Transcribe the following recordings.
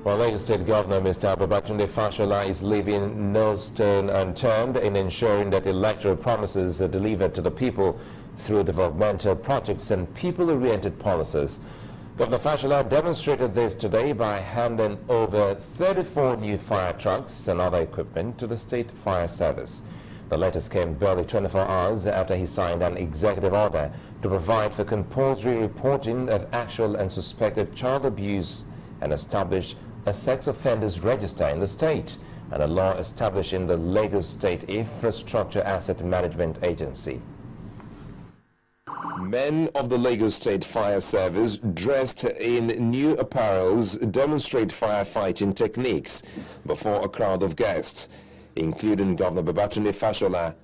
Well, Lagos State Governor Mr. Babatunde Fashola is leaving no stone unturned in ensuring that electoral promises are delivered to the people through developmental projects and people-oriented policies. Governor Fashola demonstrated this today by handing over 34 new fire trucks and other equipment to the State Fire Service. The latest came barely 24 hours after he signed an executive order to provide for compulsory reporting of actual and suspected child abuse and establish a sex offenders register in the state, and a law establishing the Lagos State Infrastructure Asset Management Agency. Men of the Lagos State Fire Service dressed in new apparels demonstrate firefighting techniques before a crowd of guests, including Governor Babatunde Fashola.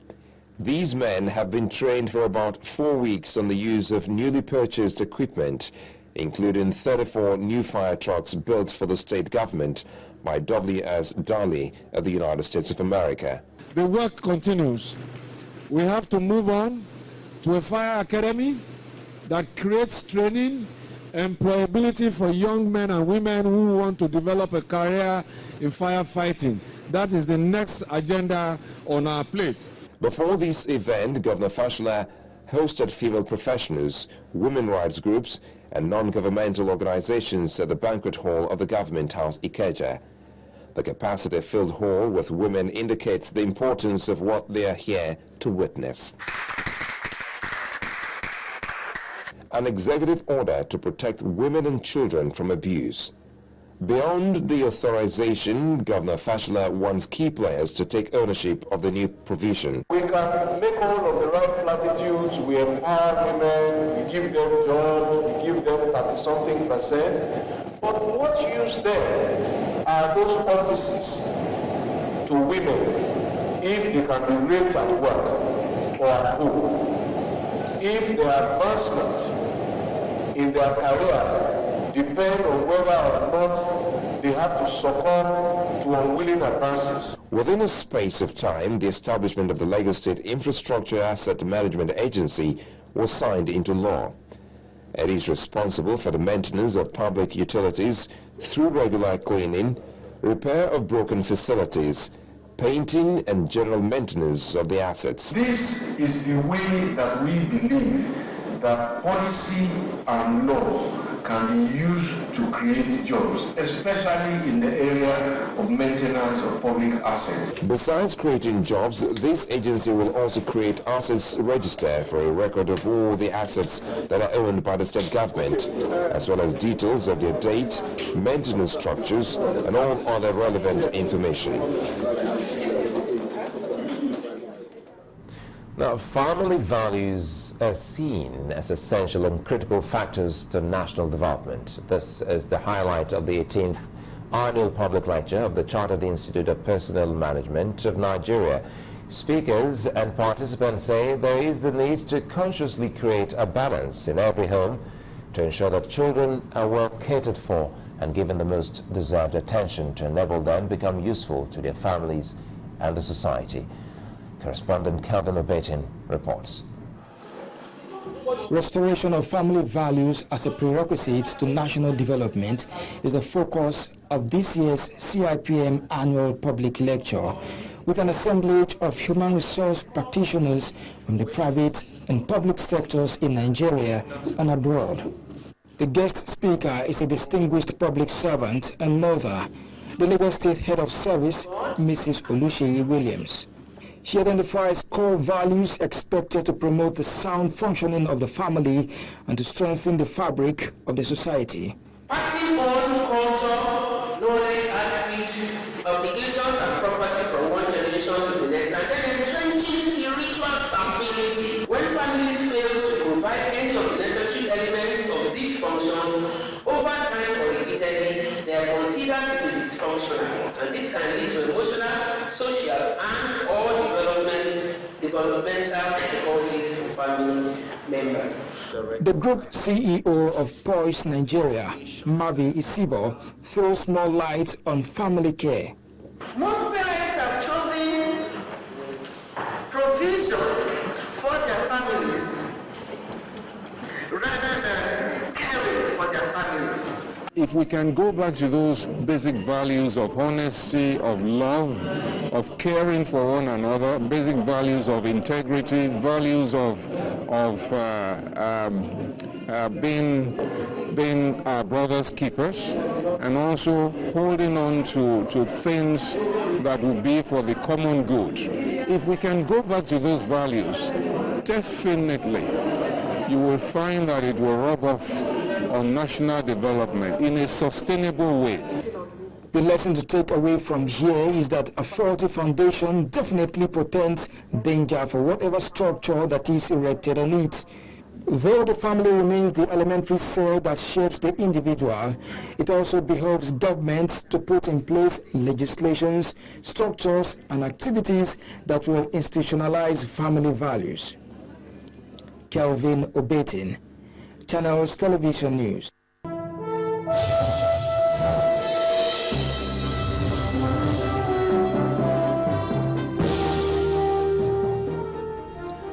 These men have been trained for about 4 weeks on the use of newly purchased equipment, including 34 new fire trucks built for the state government by W.S. Darley of the United States of America. The work continues. We have to move on to a fire academy that creates training, employability for young men and women who want to develop a career in firefighting. That is the next agenda on our plate. Before this event, Governor Fashola hosted female professionals, women rights groups, and non-governmental organizations at the banquet hall of the Government House, Ikeja. The capacity-filled hall with women indicates the importance of what they are here to witness. An executive order to protect women and children from abuse. Beyond the authorization, Governor Fashola wants key players to take ownership of the new provision. We can make all of the right platitudes, we empower women, we give them jobs, we give them 30-something%, but what use then are those offices to women if they can be raped at work or at home? If their advancement in their careers depend on whether or not they have to succumb to unwilling advances. Within a space of time, the establishment of the Lagos State Infrastructure Asset Management Agency was signed into law. It is responsible for the maintenance of public utilities through regular cleaning, repair of broken facilities, painting and general maintenance of the assets. This is the way that we believe that policy and law can be used to create jobs, especially in the area of maintenance of public assets. Besides creating jobs, this agency will also create assets register for a record of all the assets that are owned by the state government, as well as details of their date, maintenance structures, and all other relevant information. Now, family values are seen as essential and critical factors to national development. This is the highlight of the 18th annual public lecture of the Chartered Institute of Personnel Management of Nigeria. Speakers and participants say there is the need to consciously create a balance in every home to ensure that children are well catered for and given the most deserved attention to enable them become useful to their families and the society. Correspondent Calvin Obetin reports. Restoration of family values as a prerequisite to national development is the focus of this year's CIPM annual public lecture, with an assemblage of human resource practitioners from the private and public sectors in Nigeria and abroad. The guest speaker is a distinguished public servant and mother, the Lagos State Head of Service, Mrs. Oluseyi Williams. She identifies core values expected to promote the sound functioning of the family and to strengthen the fabric of the society. Passing on culture, knowledge, attitude, obligations and property from one generation to the next, and then entrenching spiritual stability. When families fail to provide any of the necessary elements of these functions, over time or repeatedly, they are considered to be dysfunctional, and this can lead to emotional, social, and or developmental difficulties for family members. The group CEO of POISE Nigeria, Mavi Isibo, throws more light on family care. Most parents have chosen provision for their families If we can go back to those basic values of honesty, of love, of caring for one another, basic values of integrity, values of being our brother's keepers, and also holding on to things that will be for the common good. If we can go back to those values, definitely you will find that it will rub off on national development in a sustainable way. The lesson to take away from here is that a faulty foundation definitely portends danger for whatever structure that is erected on it. Though the family remains the elementary cell that shapes the individual, it also behoves governments to put in place legislations, structures, and activities that will institutionalize family values. Kelvin Obetin, Channels Television News.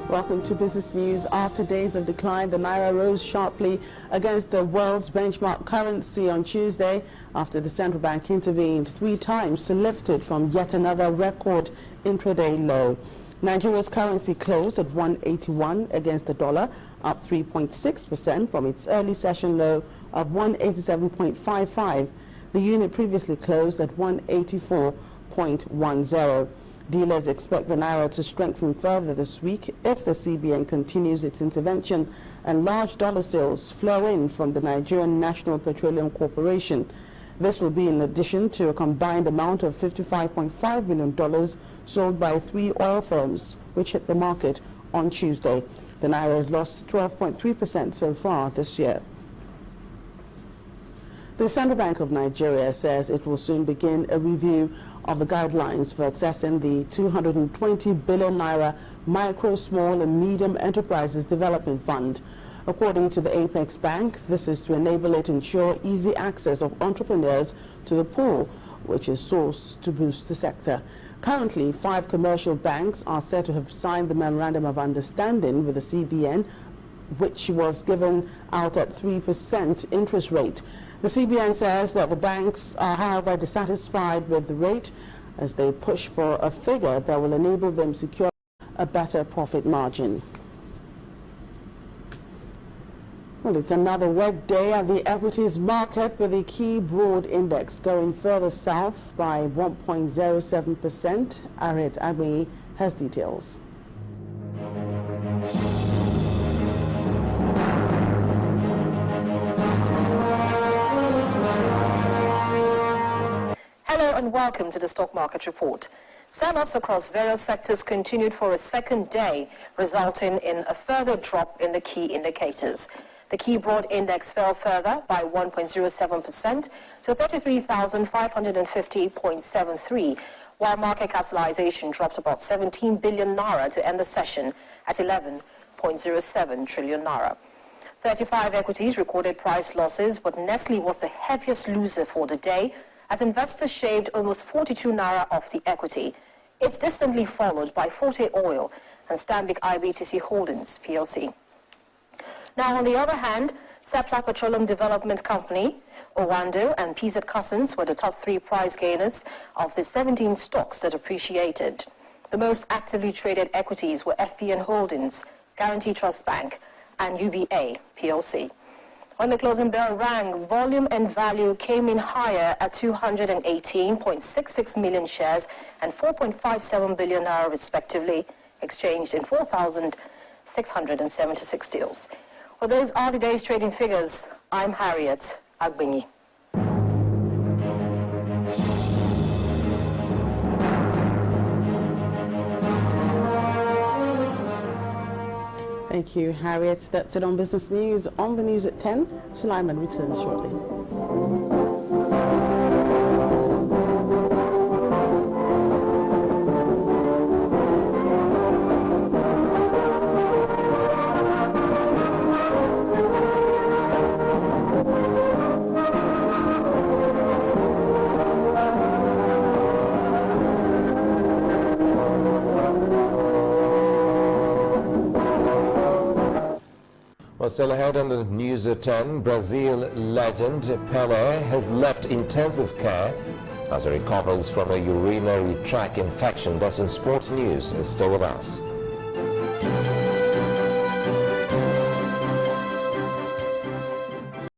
Welcome to Business News. After days of decline, the Naira rose sharply against the world's benchmark currency on Tuesday after the central bank intervened 3 times to lift it from yet another record intraday low. Nigeria's currency closed at 181 against the dollar, up 3.6% from its early session low of 187.55. The unit previously closed at 184.10. Dealers expect the Naira to strengthen further this week if the CBN continues its intervention and large dollar sales flow in from the Nigerian National Petroleum Corporation. This will be in addition to a combined amount of $55.5 million sold by 3 oil firms, which hit the market on Tuesday. The Naira has lost 12.3% so far this year. The Central Bank of Nigeria says it will soon begin a review of the guidelines for accessing the 220 billion naira Micro, Small and Medium Enterprises Development Fund. According to the Apex Bank, this is to enable it to ensure easy access of entrepreneurs to the pool, which is sourced to boost the sector. Currently, 5 commercial banks are said to have signed the Memorandum of Understanding with the CBN, which was given out at 3% interest rate. The CBN says that the banks are, however, dissatisfied with the rate as they push for a figure that will enable them to secure a better profit margin. Well, it's another wet day at the equities market with the key broad index going further south by 1.07%. Aret Agbe has details. Hello and welcome to the Stock Market Report. Sell-offs across various sectors continued for a second day, resulting in a further drop in the key indicators. The key broad index fell further by 1.07% to 33,550.73, while market capitalization dropped about 17 billion naira to end the session at 11.07 trillion naira. 35 equities recorded price losses, but Nestle was the heaviest loser for the day, as investors shaved almost 42 naira off the equity. It's distantly followed by Forte Oil and Stanbic IBTC Holdings PLC. Now, on the other hand, Seplat Petroleum Development Company, Owando and PZ Cussons were the top 3 prize gainers of the 17 stocks that appreciated. The most actively traded equities were FPN Holdings, Guarantee Trust Bank and UBA PLC. When the closing bell rang, volume and value came in higher at 218.66 million shares and 4.57 billion naira respectively, exchanged in 4,676 deals. Well, those are the day's trading figures. I'm Harriet Agbinyi. Thank you, Harriet. That's it on Business News. On the news at 10, Sulaiman returns shortly. Well, still ahead on the News at 10, Brazil legend Pelé has left intensive care as he recovers from a urinary tract infection. That's in sports news. Stay with us.